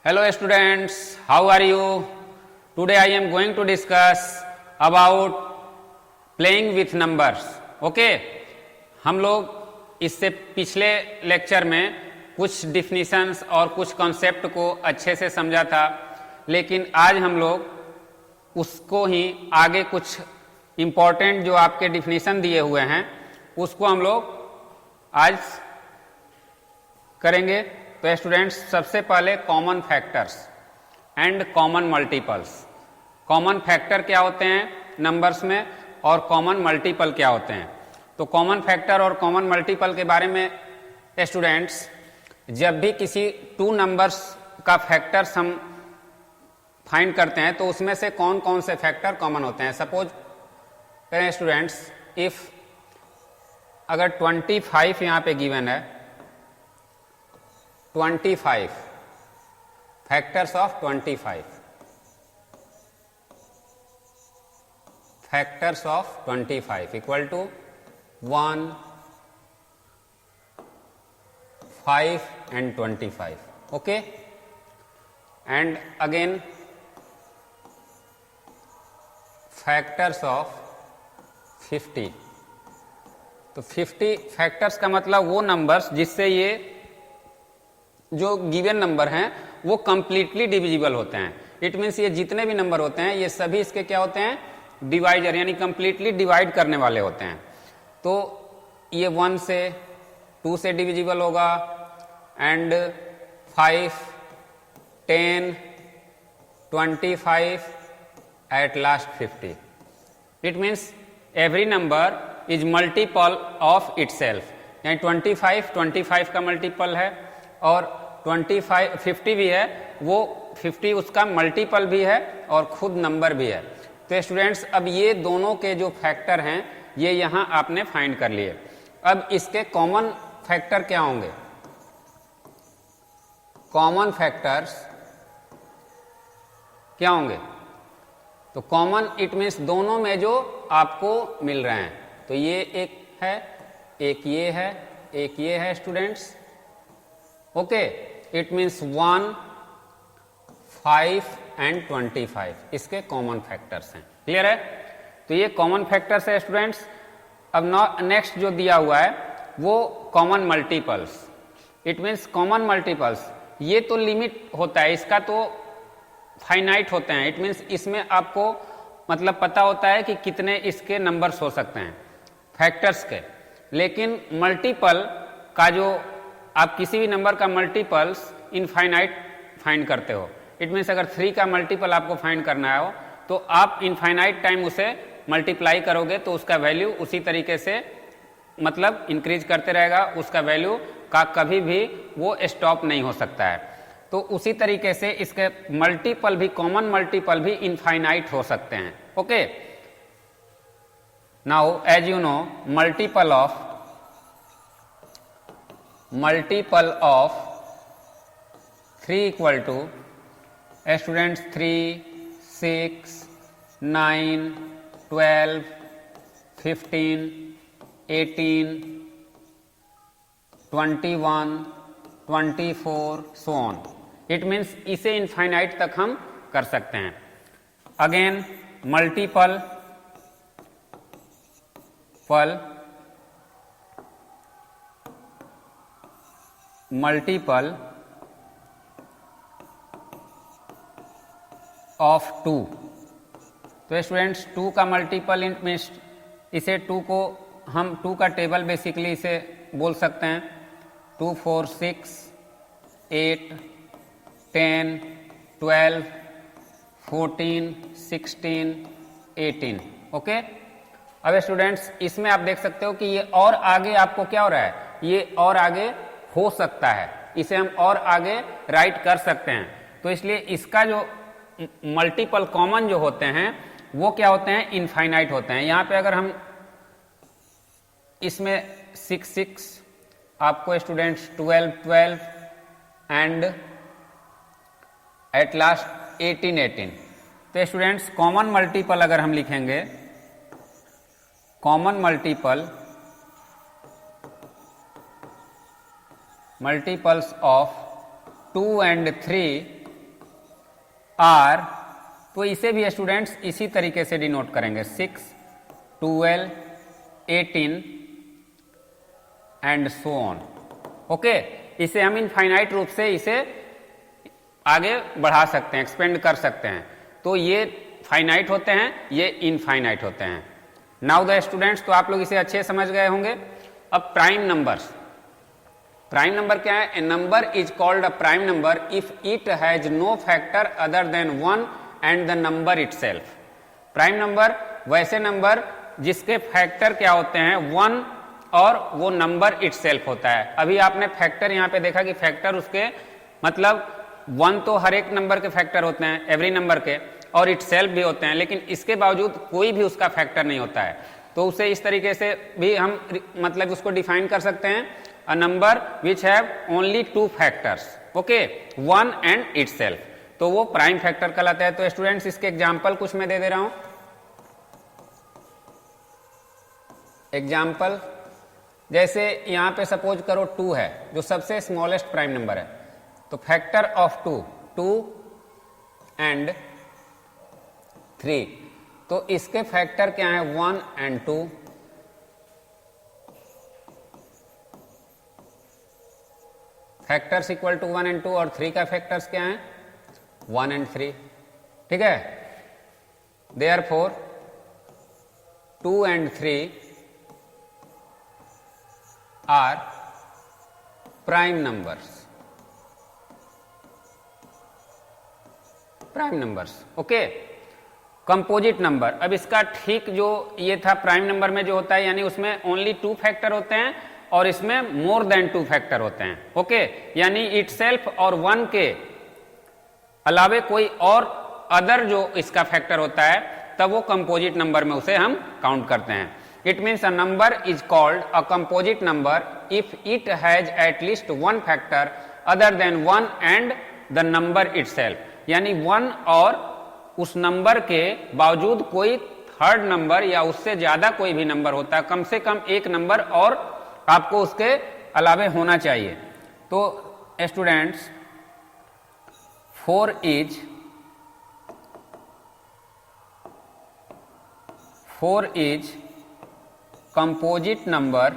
Hello students, how are you? Today I am going to discuss about playing with numbers. Okay? हम लोग इससे पिछले lecture में कुछ डिफिनीशंस और कुछ कॉन्सेप्ट को अच्छे से समझा था, लेकिन आज हम लोग उसको ही आगे कुछ इम्पोर्टेंट जो आपके डिफिनीशन दिए हुए हैं उसको हम लोग आज करेंगे। तो स्टूडेंट्स, सबसे पहले common factors and common multiples. Common factor क्या होते हैं नंबर्स में और कॉमन मल्टीपल क्या होते हैं। तो कॉमन फैक्टर और कॉमन मल्टीपल के बारे में स्टूडेंट्स, जब भी किसी टू नंबर्स का फैक्टर्स हम फाइंड करते हैं तो उसमें से कौन कौन से फैक्टर कॉमन होते हैं। सपोज करें स्टूडेंट्स, इफ अगर 25 यहाँ पे गिवन है, 25 factors of 25, factors of 25 equal to 1, 5 and 25. Okay, and again factors of 50. तो 50 फैक्टर्स का मतलब वो नंबर्स जिससे ये जो गिवन नंबर हैं वो कंप्लीटली डिविजिबल होते हैं। इट मीन्स ये जितने भी नंबर होते हैं ये सभी इसके क्या होते हैं, डिवाइजर, यानी कंप्लीटली डिवाइड करने वाले होते हैं। तो ये 1 से 2 से डिविजिबल होगा and 5, 10, 25 at last 50। It means every number is multiple of itself, यानी 25 का मल्टीपल है और 50 भी है, वो 50 उसका मल्टीपल भी है और खुद नंबर भी है। तो स्टूडेंट्स, अब ये दोनों के जो फैक्टर हैं ये यहां आपने फाइंड कर लिए। अब इसके कॉमन फैक्टर क्या होंगे। कॉमन फैक्टर्स क्या होंगे, तो कॉमन इट मीन्स दोनों में जो आपको मिल रहे हैं। तो ये एक है, एक ये है, एक ये है students. Okay, it means 1, 5 and 25 इसके कॉमन फैक्टर्स हैं। क्लियर है। तो ये कॉमन फैक्टर्स है स्टूडेंट्स। अब नेक्स्ट जो दिया हुआ है वो common multiples. It means common multiples ये तो लिमिट होता है, इसका तो फाइनाइट होते हैं। इट मीन्स इसमें आपको मतलब पता होता है कि कितने इसके नंबर्स हो सकते हैं फैक्टर्स के। लेकिन मल्टीपल का जो आप किसी भी नंबर का मल्टीपल्स इनफाइनाइट फाइंड करते हो। इट मीन्स अगर 3 का मल्टीपल आपको फाइंड करना हो तो आप इनफाइनाइट टाइम उसे मल्टीप्लाई करोगे तो उसका वैल्यू उसी तरीके से मतलब इंक्रीज करते रहेगा, उसका वैल्यू का कभी भी वो स्टॉप नहीं हो सकता है। तो उसी तरीके से इसके मल्टीपल भी, कॉमन मल्टीपल भी इनफाइनाइट हो सकते हैं। Okay, now as you know multiple of 3 equal to students 3, 6, 9, 12, 15, 18, 21, 24 so on. It means इसे इनफाइनाइट तक हम कर सकते हैं। Again multiple of 2। तो स्टूडेंट्स 2 का मल्टीपल मीन्स इसे 2 को हम 2 का टेबल बेसिकली इसे बोल सकते हैं। 2, 4, 6, 8, 10, 12, 14, 16, 18। ओके, अब स्टूडेंट्स इसमें आप देख सकते हो कि ये और आगे आपको क्या हो रहा है, ये और आगे हो सकता है, इसे हम और आगे राइट कर सकते हैं। तो इसलिए इसका जो मल्टीपल कॉमन जो होते हैं वो क्या होते हैं, इनफाइनाइट होते हैं। यहां पे अगर हम इसमें 6, 6 आपको स्टूडेंट्स 12, 12 एंड एट लास्ट 18, 18। तो स्टूडेंट्स कॉमन मल्टीपल अगर हम लिखेंगे, common multiples of 2 and 3 are, तो इसे भी स्टूडेंट्स इसी तरीके से डिनोट करेंगे 6, 12, 18 एंड सो ऑन। ओके, इसे हम इनफाइनाइट रूप से इसे आगे बढ़ा सकते हैं, एक्सपेंड कर सकते हैं। तो ये फाइनाइट होते हैं, ये इनफाइनाइट होते हैं। नाउ द स्टूडेंट्स, तो आप लोग इसे अच्छे समझ गए होंगे। अब प्राइम नंबर्स, प्राइम नंबर क्या है? A number is called a prime number if it has no factor other than 1 and the number itself. Prime number वैसे नंबर जिसके फैक्टर क्या होते हैं? 1 और वो नंबर इटसेल्फ होता है। अभी आपने फैक्टर यहां पे देखा कि फैक्टर उसके मतलब 1 तो हर एक नंबर के फैक्टर होते हैं, एवरी नंबर के, और इटसेल्फ भी होते हैं, लेकिन इसके बावजूद कोई भी उसका फैक्टर नहीं होता है। तो उसे इस तरीके से भी हम मतलब उसको डिफाइन कर सकते हैं, a number which have only 2 factors, okay, 1 and itself, तो वो प्राइम फैक्टर कहलाता है। तो स्टूडेंट्स इसके एग्जाम्पल कुछ मैं दे दे रहा हूं। एग्जाम्पल जैसे यहां पे सपोज करो 2 है, जो सबसे स्मॉलेस्ट प्राइम नंबर है, तो फैक्टर ऑफ 2 एंड 3, तो इसके फैक्टर क्या है? 1 and 2। Factors equal to 1 and 2, और 3 का फैक्टर्स क्या है? 1 एंड 3। ठीक है, therefore 2 and 3 are prime numbers, prime numbers, okay. Composite number, अब इसका ठीक जो ये था प्राइम नंबर में जो होता है, यानी उसमें ओनली 2 फैक्टर होते हैं और इसमें मोर देन 2 फैक्टर होते हैं, ओके, यानी इटसेल्फ और 1 के अलावे कोई और अदर जो इसका फैक्टर होता है, तब वो कंपोजिट नंबर में उसे हम काउंट करते हैं। It means a number is called a composite number if it has at least 1 factor other than 1 and the number itself, यानी 1 और उस नंबर के बावजूद कोई थर्ड नंबर या उससे ज्यादा कोई भी नंबर होता है, कम से कम एक नंबर और आपको उसके अलावे होना चाहिए। तो students 4 is composite number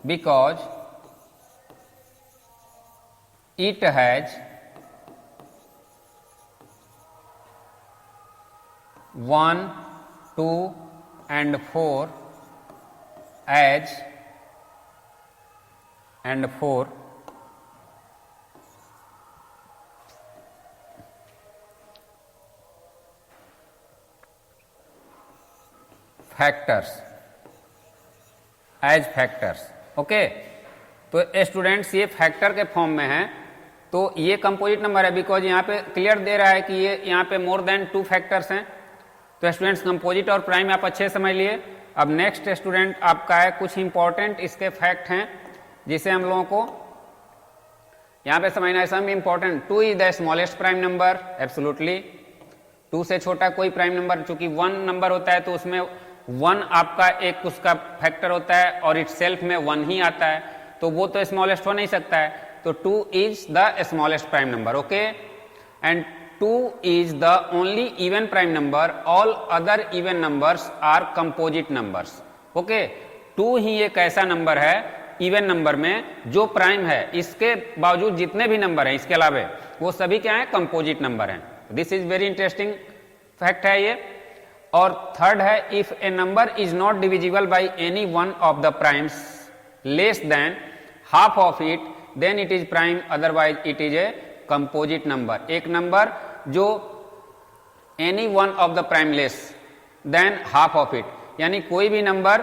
because it has 1, 2 and 4 as and 4 factors as factors, okay. तो स्टूडेंट्स ये फैक्टर के फॉर्म में है, तो ये कंपोजिट नंबर है बिकॉज यहाँ पे क्लियर दे रहा है कि ये यहाँ पे मोर देन 2 फैक्टर्स हैं। तो स्टूडेंट्स कंपोजिट और प्राइम आप अच्छे समझ लिए। अब नेक्स्ट स्टूडेंट आपका है, कुछ इंपॉर्टेंट इसके फैक्ट हैं जिसे हम लोगों को यहाँ पे समझना है। Some important, 2 is the smallest prime number, absolutely 2 से छोटा कोई प्राइम नंबर, चूंकि 1 नंबर होता है तो उसमें 1 आपका एक उसका फैक्टर होता है और इटसेल्फ में 1 ही आता है, तो वो तो स्मॉलेस्ट हो नहीं सकता है। तो 2 is the smallest prime number, okay. And 2 is the only even prime number, all other even numbers are composite numbers, okay। 2 ही एक ऐसा नंबर है इवन नंबर में जो प्राइम है, इसके बावजूद जितने भी नंबर हैं इसके अलावे वो सभी क्या है? कंपोजिट नंबर हैं। This is very interesting fact है ये। और थर्ड है, if a number is not divisible by any one of the primes less than half of it, then it is prime, otherwise it is a composite number. एक number जो any one of the prime less than half of it, यानी कोई भी number,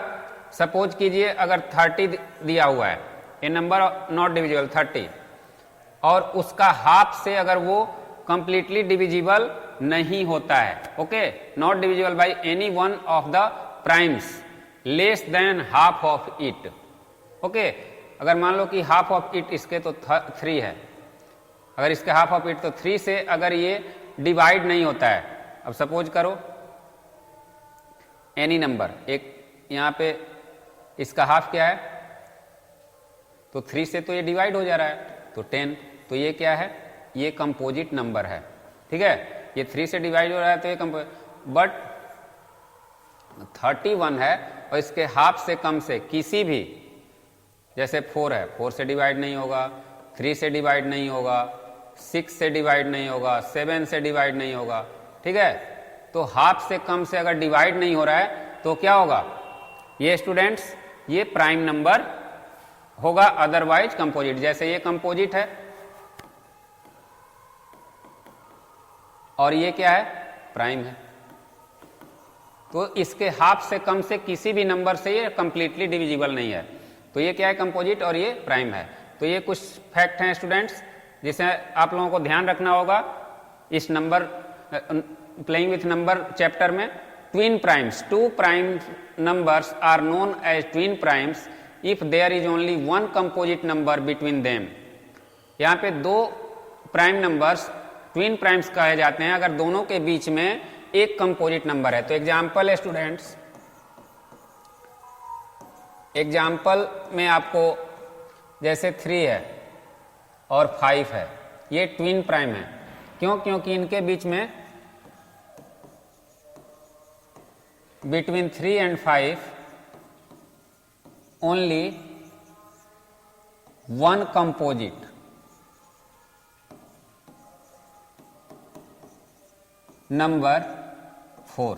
suppose कीजिए अगर 30 दिया हुआ है, ए नंबर नॉट डिविजिबल 30, और उसका हाफ से अगर वो कंप्लीटली डिविजिबल नहीं होता है, okay, not divisible by any one of the primes less than half of it, okay. अगर मान लो कि हाफ ऑफ इट इसके तो 3 है, अगर इसके हाफ ऑफ इट तो 3 से अगर ये डिवाइड नहीं होता है, अब सपोज करो एनी नंबर, एक यहाँ पे इसका हाफ क्या है, तो 3 से तो ये डिवाइड हो जा रहा है, तो 10, तो ये क्या है, ये कंपोजिट नंबर है, ठीक है, ये 3 से डिवाइड हो रहा है तो ये बट 31 है और इसके हाफ से कम से किसी भी, जैसे 4 है, 4 से डिवाइड नहीं होगा, 3 से डिवाइड नहीं होगा, 6 से डिवाइड नहीं होगा, 7 से डिवाइड नहीं होगा, ठीक है, तो हाफ से कम से अगर डिवाइड नहीं हो रहा है तो क्या होगा, ये स्टूडेंट्स ये प्राइम नंबर होगा, अदरवाइज कंपोजिट। जैसे ये कंपोजिट है और ये क्या है, प्राइम है, तो इसके हाफ से कम से किसी भी नंबर से ये कंप्लीटली डिविजिबल नहीं है, तो ये क्या है, कंपोजिट और ये प्राइम है। तो ये कुछ फैक्ट हैं स्टूडेंट्स जिसे आप लोगों को ध्यान रखना होगा इस number playing with number chapter में। Twin primes, 2 prime numbers are known as twin primes if there is only 1 composite number between them. यहाँ पे 2 प्राइम नंबर्स ट्विन प्राइम्स कहे जाते हैं अगर दोनों के बीच में एक कंपोजिट नंबर है। तो एग्जाम्पल है स्टूडेंट्स, एग्जाम्पल में आपको जैसे 3 है और 5 है, ये ट्विन प्राइम है, क्यों, क्योंकि इनके बीच में between 3 and 5 only 1 composite number 4,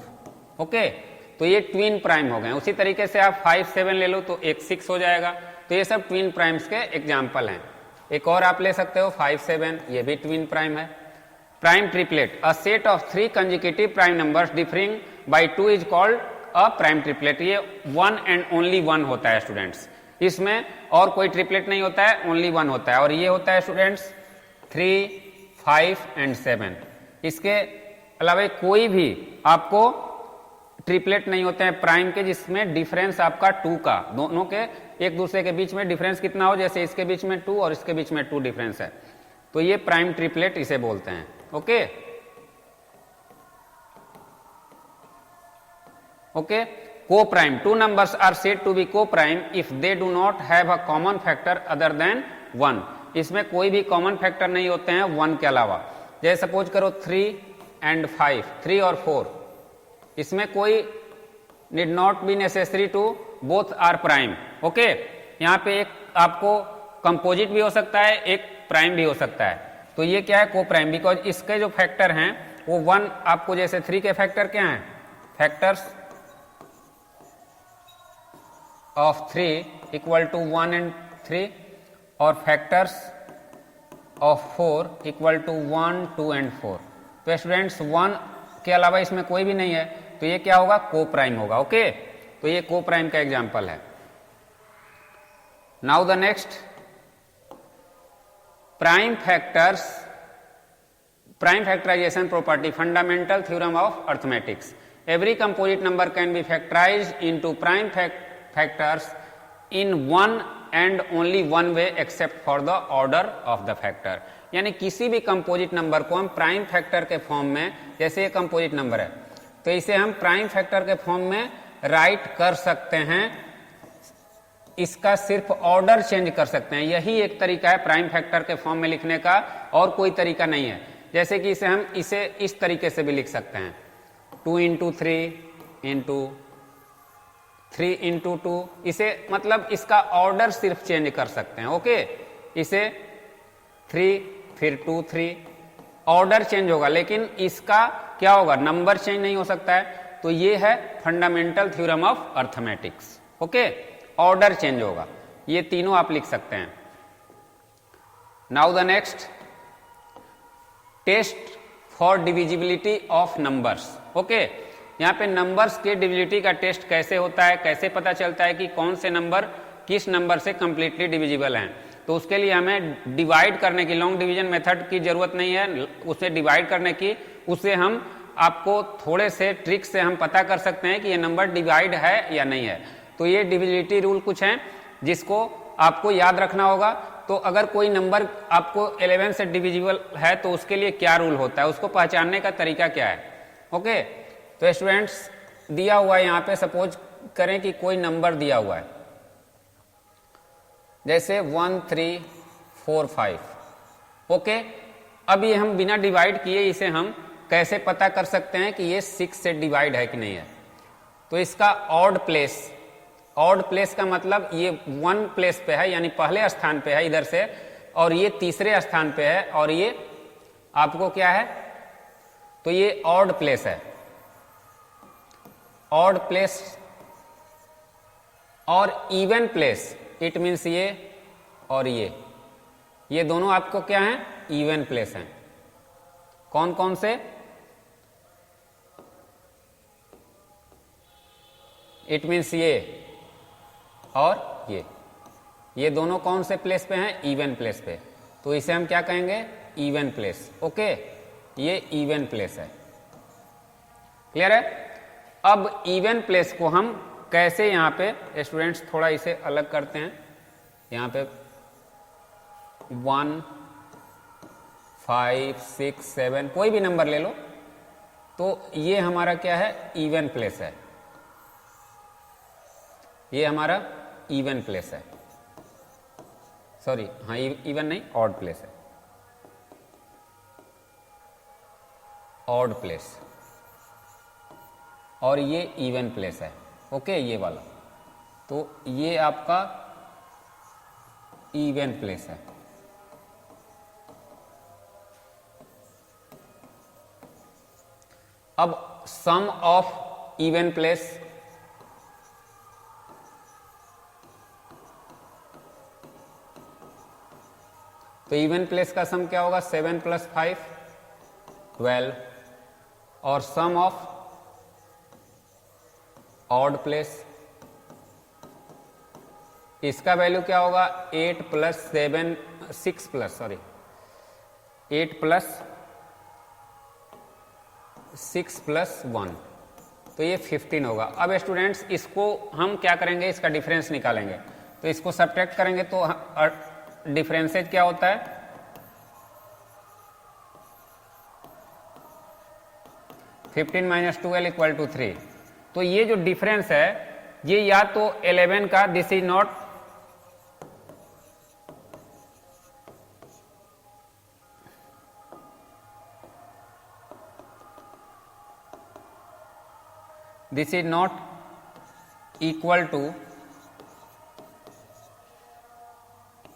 okay, तो ये ट्विन प्राइम हो गए। उसी तरीके से आप 5, 7 ले लो तो एक 6 हो जाएगा, तो ये सब ट्विन प्राइम्स के एग्जाम्पल हैं। एक और आप ले सकते हो 5, 7, ये भी ट्विन प्राइम है। Prime triplet, a set of 3 consecutive prime numbers differing by 2 is called a prime triplet. ये 1 एंड ओनली 1 होता है स्टूडेंट्स, इसमें और कोई ट्रिपलेट नहीं होता है, ओनली 1 होता है, और ये होता है स्टूडेंट्स 3, 5 एंड 7। इसके अलावा कोई भी आपको ट्रिपलेट नहीं होते हैं प्राइम के जिसमें डिफरेंस आपका 2 का, दोनों के एक दूसरे के बीच में डिफरेंस कितना हो, जैसे इसके बीच में 2 और इसके बीच में 2 डिफरेंस है, तो ये प्राइम ट्रिपलेट इसे बोलते हैं, okay okay. Coprime, 2 numbers are said to be coprime if they do not have a common factor other than 1। इसमें कोई भी कॉमन फैक्टर नहीं होते हैं 1 के अलावा। जैसे सपोज करो 3 एंड 5, 3 और 4, इसमें कोई need not be necessary to both are prime, okay. यहाँ पे एक आपको कंपोजिट भी हो सकता है, एक प्राइम भी हो सकता है, तो ये क्या है, को प्राइम, बिकॉज इसके जो फैक्टर हैं वो 1, आपको जैसे 3 के फैक्टर क्या हैं, factors of 3 equal to 1 and 3, और factors of 4 equal to 1, 2 and 4। तो स्टूडेंट्स 1 के अलावा इसमें कोई भी नहीं है, तो ये क्या होगा, को प्राइम होगा, ओके। तो ये को प्राइम का एग्जांपल है। Now the next, prime factors, prime factorisation property, fundamental theorem of arithmetics. Every composite number can be factorised into prime factors in 1 and only 1 way except for the order of the factor. यानी किसी भी composite number को हम prime factor के form में, जैसे ये composite number है तो इसे हम प्राइम फैक्टर के फॉर्म में राइट कर सकते हैं, इसका सिर्फ ऑर्डर चेंज कर सकते हैं। यही एक तरीका है प्राइम फैक्टर के फॉर्म में लिखने का, और कोई तरीका नहीं है। जैसे कि इसे हम इसे इस तरीके से भी लिख सकते हैं, 2 इंटू 3 इंटू 3 इंटू 2, इसे मतलब इसका ऑर्डर सिर्फ चेंज कर सकते हैं, ओके। इसे 3 फिर 2 3, ऑर्डर चेंज होगा, लेकिन इसका क्या होगा, नंबर चेंज नहीं हो सकता है। तो ये है fundamental theorem of arithmetics, okay. Order change होगा, ये तीनों आप लिख सकते हैं। Now the next, test for divisibility of numbers, okay. यहाँ पे नंबर्स के डिविजिबिलिटी का टेस्ट कैसे होता है, कैसे पता चलता है कि कौन से नंबर किस नंबर से कंप्लीटली डिविजिबल हैं। तो उसके लिए हमें डिवाइड करने की, लॉन्ग डिवीजन मेथड की जरूरत नहीं है, उसे डिवाइड करने की, उससे हम आपको थोड़े से ट्रिक से हम पता कर सकते हैं कि ये नंबर डिवाइड है या नहीं है। तो ये डिविजिबिलिटी रूल कुछ हैं जिसको आपको याद रखना होगा। तो अगर कोई नंबर आपको 11 से डिविजिबल है तो उसके लिए क्या रूल होता है, उसको पहचानने का तरीका क्या है, ओके। तो स्टूडेंट्स दिया हुआ है यहाँ पे, सपोज करें कि कोई नंबर दिया हुआ है, जैसे 1 3 4 5। ओके, अब ये हम बिना डिवाइड किए इसे हम कैसे पता कर सकते हैं कि ये 6 से डिवाइड है कि नहीं है? तो इसका ऑड प्लेस का मतलब ये 1 प्लेस पे है, यानी पहले स्थान पे है इधर से, और ये तीसरे स्थान पे है, और ये आपको क्या है? तो ये ऑड प्लेस है। ऑड प्लेस और इवन प्लेस, इट मीन्स ये और ये दोनों आपको क्या हैं? इवन प्लेस हैं। कौन कौन से? इट मीन्स ये और ये दोनों कौन से प्लेस पे हैं? इवन प्लेस पे। तो इसे हम क्या कहेंगे? Even place. ओके, ये इवन प्लेस है। क्लियर है? अब इवन प्लेस को हम कैसे, यहां पे स्टूडेंट्स थोड़ा इसे अलग करते हैं। यहां पे 1 5 6 7 कोई भी नंबर ले लो, तो ये हमारा क्या है? इवन प्लेस है। ये हमारा इवन प्लेस है। सॉरी, हाँ, इवन नहीं, ऑड प्लेस है। ऑड प्लेस, और ये इवन प्लेस है। ओके, ये वाला, तो ये आपका इवन प्लेस है। अब सम ऑफ इवन प्लेस, तो इवन प्लेस का सम क्या होगा? 7 + 5 12, और सम ऑफ ऑड प्लेस, इसका वैल्यू क्या होगा? 8 + 7 6 + सॉरी 8 + 6 + 1, तो ये 15 होगा। अब स्टूडेंट्स इसको हम क्या करेंगे? इसका डिफरेंस निकालेंगे। तो इसको सब्ट्रैक्ट करेंगे तो डिफरेंसेज क्या होता है? 15 - 12 = 3। तो ये जो डिफरेंस है, ये या तो 11 का, this is not equal to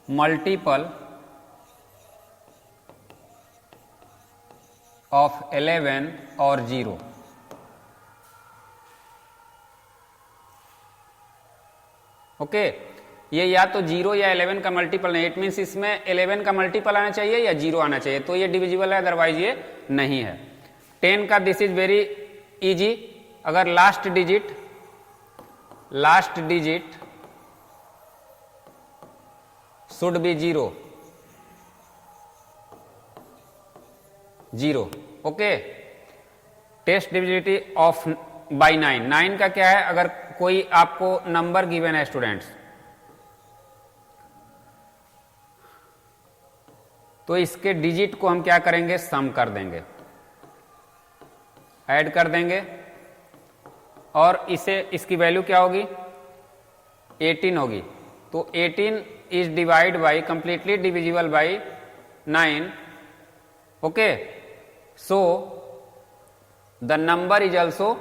multiple of 11 और 0। ओके, ये या तो 0 या 11 का मल्टीपल नहीं, इट मीन्स इसमें 11 का मल्टीपल आना चाहिए या 0 आना चाहिए, तो ये डिविजिबल है, अदरवाइज ये नहीं है। 10 का दिस इज वेरी इजी, अगर last digit should be 0। Okay, test divisibility of by 9 का क्या है? अगर कोई आपको नंबर गिवन है स्टूडेंट्स, तो इसके डिजिट को हम क्या करेंगे? सम कर देंगे, ऐड कर देंगे, और इसे इसकी वैल्यू क्या होगी? 18 होगी। तो 18 is divide by, completely divisible by 9। Okay, so the number is also,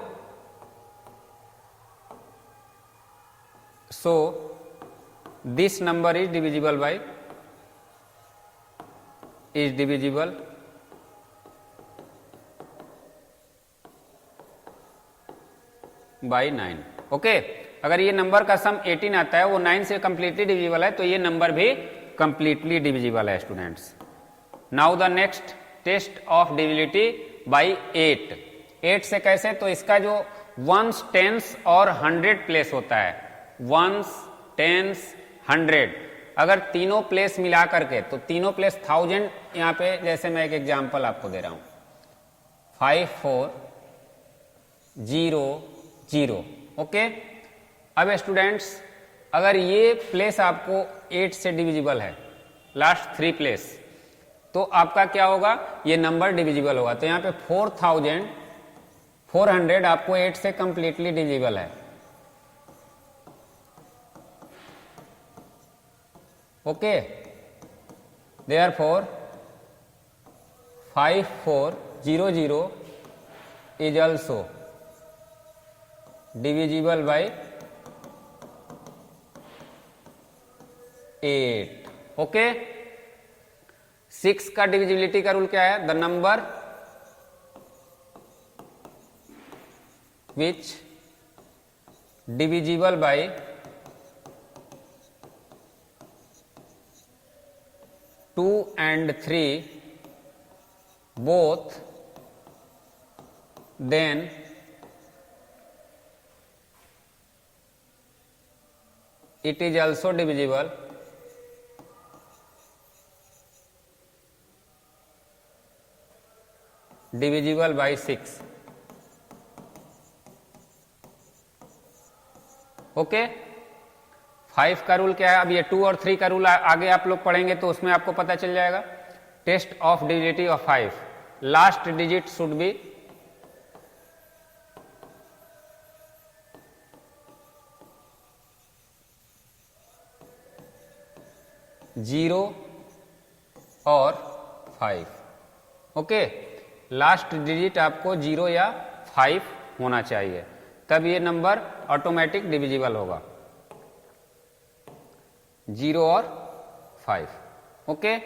so this number is divisible by by 9। Okay, अगर ये नंबर का सम 18 आता है, वो 9 से कंप्लीटली डिविजिबल है, तो ये नंबर भी कंप्लीटली डिविजिबल है students. Now the next test of divisibility by 8 से कैसे? तो इसका जो वंस, टेंस और 100 प्लेस होता है, वंस, टेंस, 100, अगर तीनों प्लेस मिला करके, तो तीनों प्लेस 1000, यहां पे जैसे मैं एक एग्जांपल आपको दे रहा हूं, 5 4 0 0। ओके, अब स्टूडेंट्स अगर ये प्लेस आपको 8 से डिविजिबल है, लास्ट 3 प्लेस, तो आपका क्या होगा? ये नंबर डिविजिबल होगा। तो यहां पे 4400 आपको 8 से कंप्लीटली डिविजिबल है। Okay, therefore 5400 is also divisible by 8. Okay, 6 का डिविजिबिलिटी का रूल क्या है? The number which divisible by 2 and 3 both, then it is also divisible by 6. Okay, 5 का रूल क्या है? अब ये 2 और 3 का रूल आगे आप लोग पढ़ेंगे तो उसमें आपको पता चल जाएगा. Test of divisibility of 5, last digit should be zero और 5. ओके, लास्ट डिजिट आपको 0 या 5 होना चाहिए, तब ये नंबर ऑटोमेटिक डिविजिबल होगा. 0 और 5. Okay,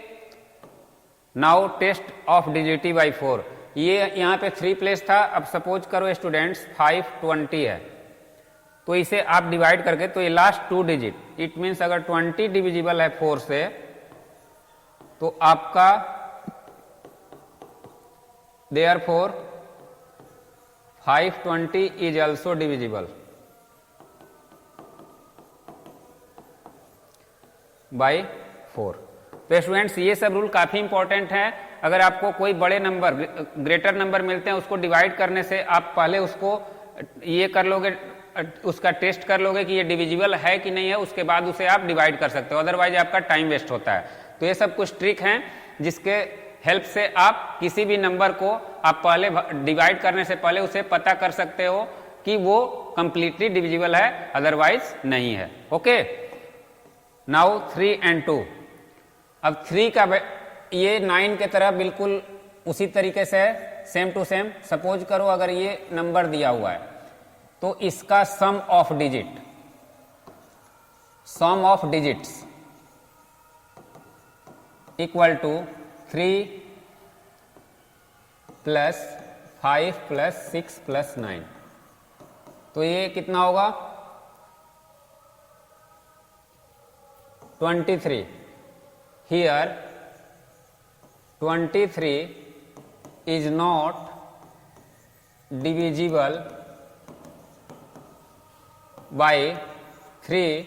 now test of divisibility by 4. ये यहां पे 3 प्लेस था. अब सपोज करो स्टूडेंट्स 520 है, तो इसे आप डिवाइड करके, तो ये लास्ट 2 डिजिट, इट मीन्स अगर 20 डिविजिबल है 4 से, तो आपका therefore 520 is also divisible by 4. तो स्टूडेंट्स ये सब रूल काफी इंपॉर्टेंट है. अगर आपको कोई बड़े नंबर, ग्रेटर नंबर मिलते हैं, उसको डिवाइड करने से आप पहले उसको ये कर लोगे, उसका टेस्ट कर लोगे कि ये डिविजिबल है कि नहीं है, उसके बाद उसे आप डिवाइड कर सकते हो, अदरवाइज आपका टाइम वेस्ट होता है. तो ये सब कुछ ट्रिक हैं जिसके हेल्प से आप किसी भी नंबर को आप पहले डिवाइड करने से पहले उसे पता कर सकते हो कि वो कंप्लीटली डिविजिबल है, अदरवाइज नहीं है. Okay, now 3 and 2. अब 3 का ये 9 के तरह बिल्कुल उसी तरीके से सेम टू सेम. सपोज करो अगर ये नंबर दिया हुआ है, तो इसका sum of digits equal to 3 plus 5 plus 6 plus 9. तो ये कितना होगा? 23. Here 23 is not divisible by 3,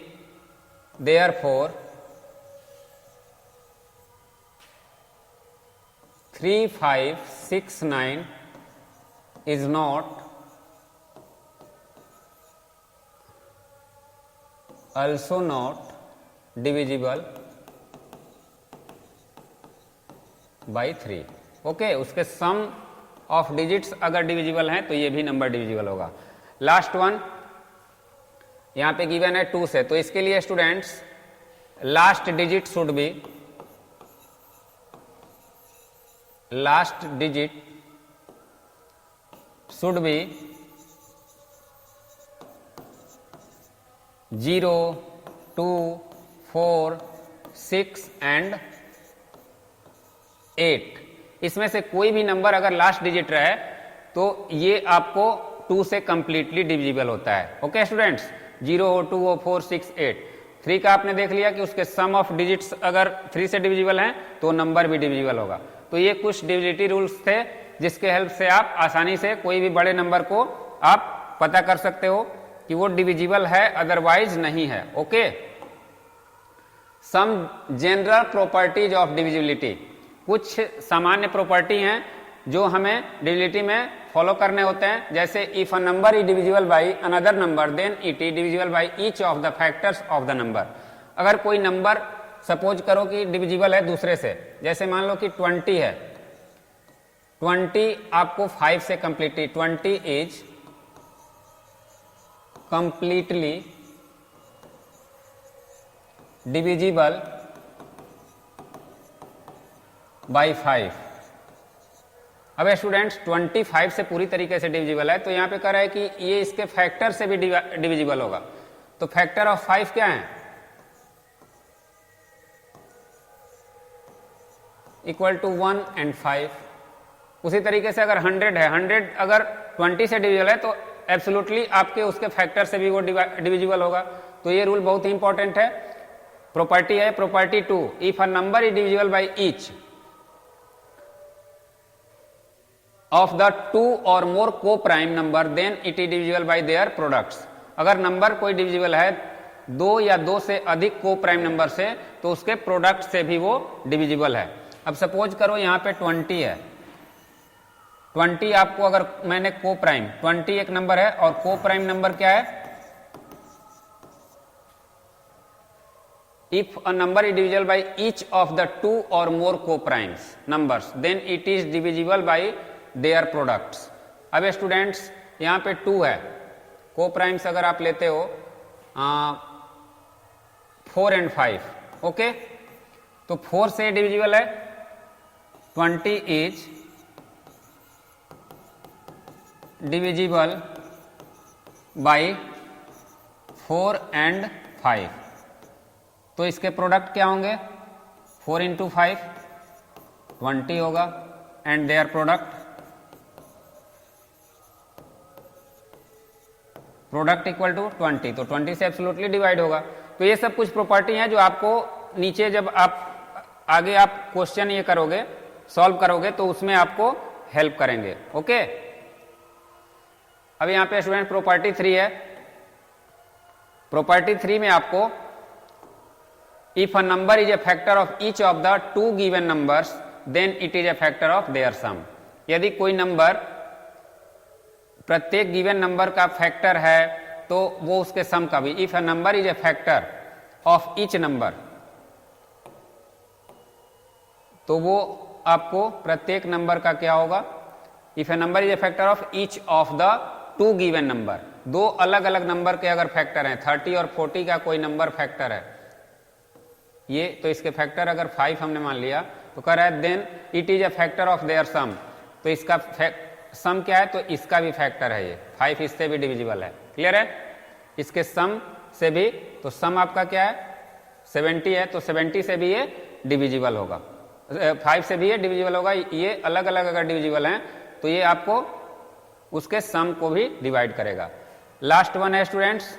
therefore 3569 is not also not divisible by 3. Okay, उसके सम ऑफ डिजिट्स अगर डिविजिबल हैं तो ये भी नंबर डिविजिबल होगा. लास्ट वन यहां पे गिवन है 2 से, तो इसके लिए students last digit should be 0, 2, 4, 6 and 8. इसमें से कोई भी नंबर अगर लास्ट डिजिट रहे तो ये आपको 2 से कंप्लीटली डिविजिबल होता है. ओके स्टूडेंट्स, 0 हो, 2 हो, 4, 6, 8. 3 का आपने देख लिया कि उसके सम ऑफ डिजिट्स अगर 3 से डिविजिबल हैं तो नंबर भी डिविजिबल होगा. तो ये कुछ डिविजिबिलिटी रूल्स थे जिसके हेल्प से आप आसानी से कोई भी बड़े नंबर को आप पता कर सकते हो कि वो डिविजिबल है, अदरवाइज नहीं है. Okay, some general properties of divisibility. कुछ सामान्य प्रॉपर्टी हैं जो हमें डिविजिबिलिटी में फॉलो करने होते हैं. जैसे if a number is divisible by another number then it is divisible by each of the factors of the number. अगर कोई नंबर सपोज करो कि डिविजिबल है दूसरे से, जैसे मान लो कि 20 है, 20 आपको 5 से completely, 20 is completely divisible by 5। अब स्टूडेंट्स 25 से पूरी तरीके से डिविजिबल है, तो यहां पे कह रहा है कि ये इसके फैक्टर से भी डिविजिबल होगा। तो फैक्टर ऑफ 5 क्या है? Equal to 1 and 5। उसी तरीके से अगर 100 है, 100 अगर 20 से डिविजिबल है तो एब्सोल्युटली आपके उसके फैक्टर से भी वो डिविजिबल होगा। तो ये रूल बहुत ही इंपॉर्टेंट है। प्रॉपर्टी है property 2, if a number is divisible by each of the 2 और more co prime number then it is divisible by their products. अगर नंबर कोई डिविजिबल है 2 या 2 से अधिक को प्राइम नंबर से, तो उसके प्रोडक्ट से भी वो डिविजिबल है। अब सपोज करो यहां पे 20 है, 20 आपको अगर मैंने को प्राइम, 20 एक नंबर है और को प्राइम नंबर क्या है? If a number is divisible by each of the 2 और more co primes numbers then it is divisible by their products. अब स्टूडेंट्स यहां पे 2 है, को प्राइम्स अगर आप लेते हो 4 एंड 5, ओके, तो 4 से डिविजिबल है, 20 इज डिविजिबल बाई 4 एंड 5। तो इसके प्रोडक्ट क्या होंगे? 4 इंटू 5 20 होगा and their product equal to 20। तो 20 से एब्सोल्युटली डिवाइड होगा। तो ये सब कुछ प्रॉपर्टी हैं जो आपको नीचे जब आप आगे आप क्वेश्चन ये करोगे, सॉल्व करोगे, तो उसमें आपको हेल्प करेंगे। ओके, अब यहां पे स्टूडेंट प्रॉपर्टी 3 है। प्रॉपर्टी 3 में आपको if a number is a factor of each of the 2 given numbers then it is a factor of their sum. यदि कोई नंबर प्रत्येक गिवन नंबर का फैक्टर है तो वो उसके सम का भी। If a number is a factor of each number, तो वो आपको प्रत्येक नंबर का क्या होगा? If a number is a factor of each of the 2 given number, 2 अलग अलग नंबर के अगर फैक्टर हैं, 30 और 40 का कोई नंबर फैक्टर है ये, तो इसके फैक्टर अगर 5 हमने मान लिया, तो कह रहा है then it is a factor of their sum. तो इसका सम क्या है? तो इसका भी फैक्टर है ये, 5 इससे भी डिविजिबल है। क्लियर है? इसके सम से भी, तो सम आपका क्या है? 70 है, तो 70 से भी ये डिविजिबल होगा, 5 से भी ये डिविजिबल होगा। ये अलग अलग अगर डिविजिबल हैं तो ये आपको उसके सम को भी डिवाइड करेगा। लास्ट वन है स्टूडेंट्स,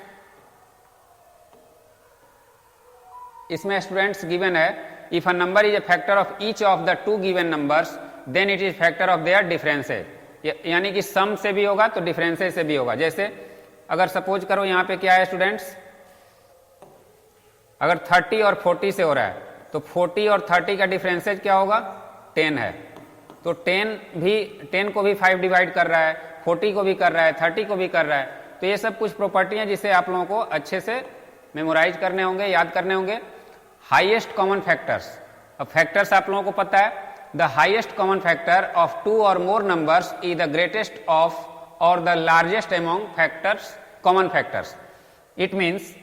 इसमें स्टूडेंट्स गिवन है if a number is a factor of each of the 2 given numbers then it is factor of their differences. यानी कि सम से भी होगा तो डिफरेंसेज से भी होगा। जैसे अगर सपोज करो यहां पे क्या है स्टूडेंट्स, अगर 30 और 40 से हो रहा है तो 40 और 30 का डिफरेंसेज क्या होगा? 10 है। तो 10 को भी 5 डिवाइड कर रहा है, 40 को भी कर रहा है, 30 को भी कर रहा है। तो ये सब कुछ प्रॉपर्टियां जिसे आप लोगों को अच्छे से मेमोराइज करने होंगे, याद करने होंगे। हाईएस्ट कॉमन फैक्टर्स, अब फैक्टर्स आप लोगों को पता है, the highest common factor of 2 और more numbers is the greatest of और the largest among factors, common factors. It means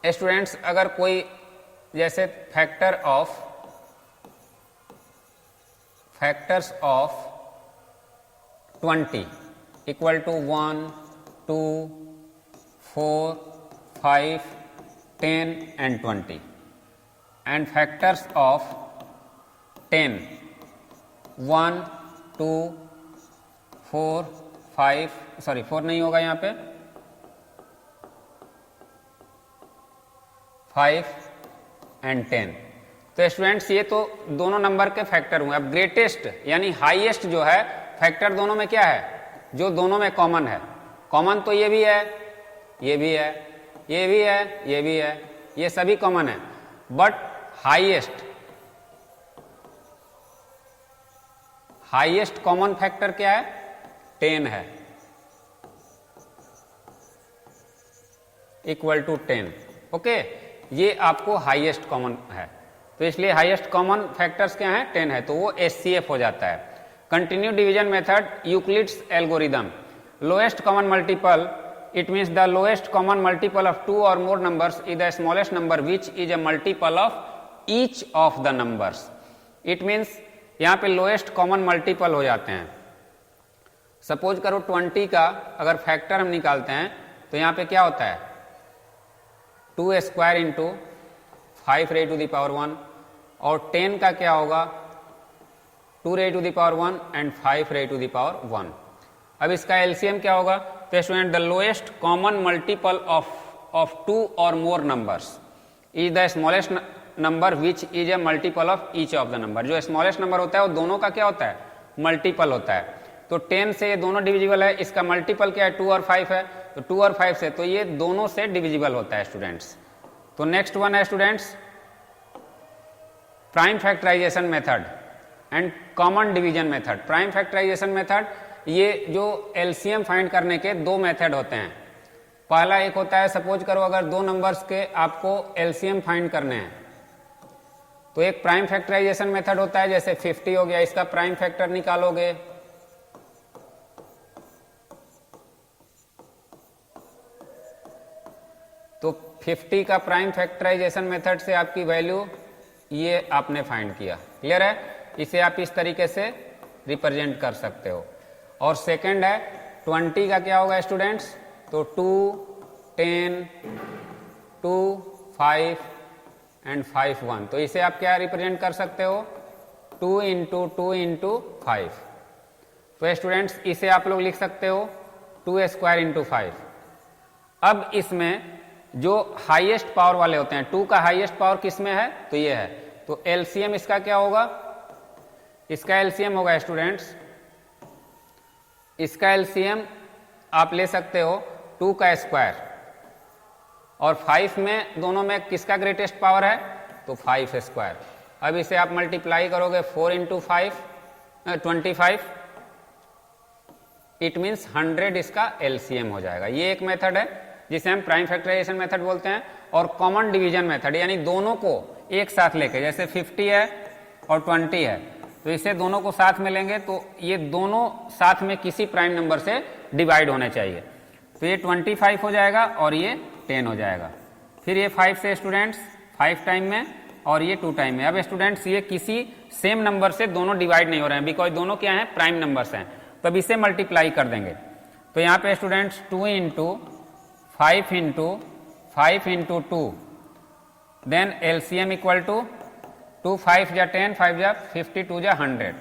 students अगर कोई जैसे factors of 20 equal to 1, 2, 4, 5, 10 and 20 and factors of 10 1, 2, 4, 5 sorry 4 नहीं होगा यहां पे, 5 and 10। तो स्टूडेंट्स ये तो दोनों नंबर के फैक्टर हुए। अब ग्रेटेस्ट यानी हाईएस्ट जो है फैक्टर दोनों में क्या है? जो दोनों में कॉमन है। कॉमन तो ये भी है, ये भी है, ये भी है, ये भी है, ये सभी कॉमन है। बट हाईएस्ट कॉमन फैक्टर क्या है? 10 है, इक्वल टू 10। ओके, ये आपको हाईएस्ट कॉमन है। तो इसलिए हाईएस्ट कॉमन फैक्टर्स क्या हैं? 10 है, तो वो HCF हो जाता है। Continue division method, Euclid's algorithm, lowest common multiple, it means the lowest common multiple of 2 or more numbers is the smallest number which is a multiple of each of the numbers. It means यहां पे lowest common multiple हो जाते हैं। Suppose करो 20 का अगर factor हम निकालते हैं तो यहां पे क्या होता है 2 स्क्वायर इंटू 5 रे टू द पावर 1, और 10 का क्या होगा 2 रे टू द पावर 1 एंड 5 रे टू द पावर 1। अब इसका एलसीएम क्या होगा, तो student the lowest common multiple of 2 और more numbers is the smallest number which is a multiple of each of the number. जो स्मॉलेस्ट नंबर होता है वो दोनों का क्या होता है मल्टीपल होता है। तो 10 से ये दोनों डिविजिबल है, इसका मल्टीपल क्या है 2 और 5 है, तो 2 और 5 से तो ये दोनों से डिविजिबल होता है स्टूडेंट्स। तो नेक्स्ट वन है students prime factorisation method and common division method. Prime factorisation method ये जो एलसीएम फाइंड करने के दो मेथड होते हैं। पहला एक होता है सपोज करो अगर दो नंबर्स के आपको एलसीएम फाइंड करने हैं तो एक प्राइम फैक्टराइजेशन मेथड होता है, जैसे 50 हो गया, इसका प्राइम फैक्टर निकालोगे तो 50 का प्राइम फैक्टराइजेशन मेथड से आपकी वैल्यू ये आपने फाइंड किया। क्लियर है, इसे आप इस तरीके से रिप्रेजेंट कर सकते हो। और सेकंड है 20 का क्या होगा स्टूडेंट्स, तो 2 10 2 5 एंड 5 1, तो इसे आप क्या रिप्रेजेंट कर सकते हो 2 इंटू 2 इंटू 5। तो स्टूडेंट्स इसे आप लोग लिख सकते हो 2 स्क्वायर इंटू 5। अब इसमें जो हाईएस्ट पावर वाले होते हैं 2 का हाईएस्ट पावर किस में है, तो ये है, तो एलसीएम इसका क्या होगा, इसका एलसीएम होगा स्टूडेंट्स, इसका एलसीएम आप ले सकते हो 2 का स्क्वायर और 5 में दोनों में किसका ग्रेटेस्ट पावर है, तो 5 स्क्वायर। अब इसे आप मल्टीप्लाई करोगे 4 इंटू 5 25, इट मीन्स 100 इसका एलसीएम हो जाएगा। ये एक मेथड है जिसे हम प्राइम फैक्टराइजेशन मेथड बोलते हैं। और कॉमन डिवीजन मेथड यानी दोनों को एक साथ लेके, जैसे 50 है और 20 है तो इसे दोनों को साथ में लेंगे तो ये दोनों साथ में किसी प्राइम नंबर से डिवाइड होने चाहिए, तो ये 25 हो जाएगा और ये 10 हो जाएगा। फिर ये 5 से स्टूडेंट्स 5 टाइम में और ये 2 टाइम में। अब स्टूडेंट्स ये किसी सेम नंबर से दोनों डिवाइड नहीं हो रहे हैं बिकॉज दोनों क्या हैं प्राइम नंबर्स हैं, तो अब इसे मल्टीप्लाई कर देंगे। तो यहाँ पे students 2 into 5 into 5 into 2, then LCM equal to 2 5 जा 10 5 जा 50 2 जा 100।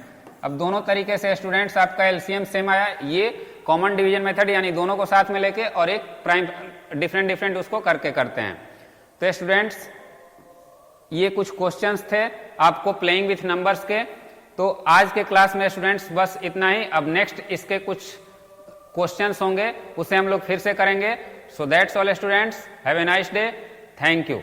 अब दोनों तरीके से स्टूडेंट्स आपका एलसीएम सेम आया। ये कॉमन डिवीजन मेथड यानी दोनों को साथ में लेके और एक प्राइम डिफरेंट उसको करके करते हैं। तो स्टूडेंट्स ये कुछ क्वेश्चंस थे आपको प्लेइंग विथ नंबर्स के। तो आज के क्लास में स्टूडेंट्स बस इतना ही। अब नेक्स्ट इसके कुछ क्वेश्चंस होंगे उसे हम लोग फिर से करेंगे। So that's all students, have a nice day, thank you.